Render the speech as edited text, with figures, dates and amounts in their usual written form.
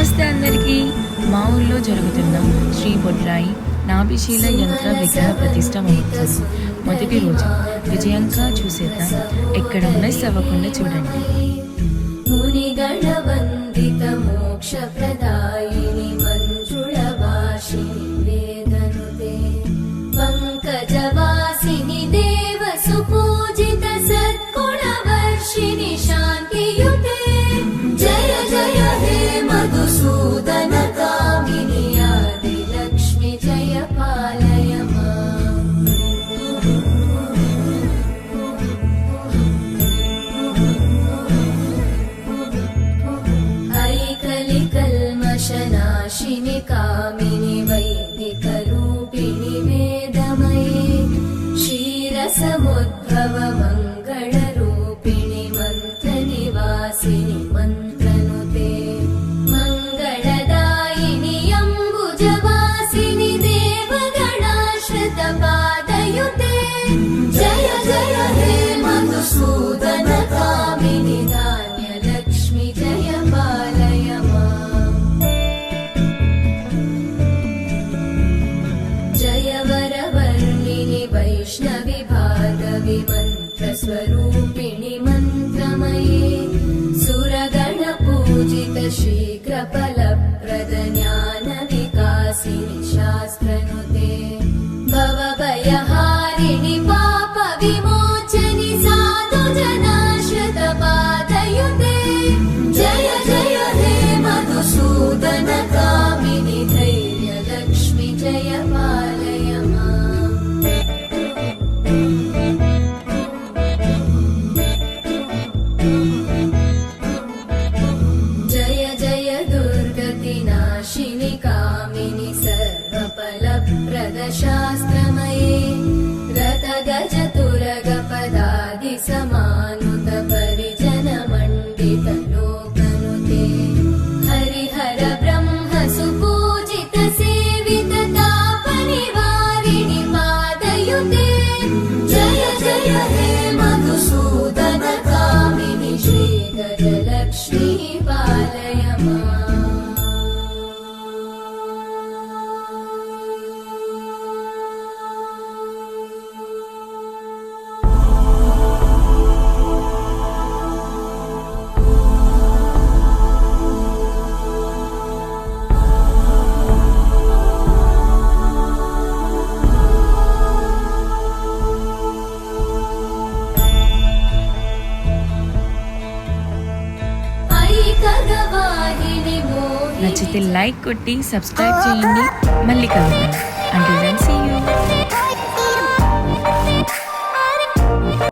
నమస్తే అందరికీ. మా ఊళ్ళో జరుగుతున్న శ్రీ బొడ్రాయి నాభిశీల యంత్ర విగ్రహ ప్రతిష్ట మహోత్సవం మొదటి రోజు విజయంగా చూసేద్దాం. ఎక్కడ మిస్ అవ్వకుండా చూడండి. మునిగణవందిత మోక్ష ప్రదాయిని మంజుళవాసిని వేదనుతే పంకజవాసిని దేవ సుపూజిత సద్గుణవర్షిణి శాంతియుతే జయ జయ హే మధుసూదన కామిని ఆది లక్ష్మి జయ పాలయ కల్మషనాశిని కామిని వైదిక రూపిణి వేదమయే క్షీరసముద్భవ మంగళ రూపిణి మంత్ర నివాసిని మంత్రనుతే మంగళదాయిని అంబుజవాసిని దేవగణాశ్రిత పాదయుతే జయ జయ హే మధుసూదన కామిని ధాన్యలక్ష్మి జయ పాలయ జయ వరవర్ణిని వైష్ణవి భాగవి మంత్రస్వరూపిణి మంత్రమయే సురగణ పూజిత శీఘ్ర ఫలప్రద జ్ఞాన వికాసిని శాస్త్రనుతే భవభయహారిణి పాప విమోచని సాధు జనాశ్రిత పాదయుతే జయ జయ హే మధుసూదన కామిని ధైర్య లక్ష్మి జయ పాలయ జయ జయ దుర్గతి నాశిని కామిని సర్వఫలప్రద శాస్త్రమయే రత గజ తురగ పదాది సమానుత పరిజన మండిత లోకనుతే హరిహర బ్రహ్మ సుపూజిత సేవిత తాప నివారిణి పాదయుతే జయ జయ హే మధుసూదన కామిని శ్రీ గజలక్ష్మీ పాలయ నచ్చితే లైక్ కొట్టి సబ్స్క్రైబ్ చేయండి. మళ్ళీ కలుద్దాం. అంటే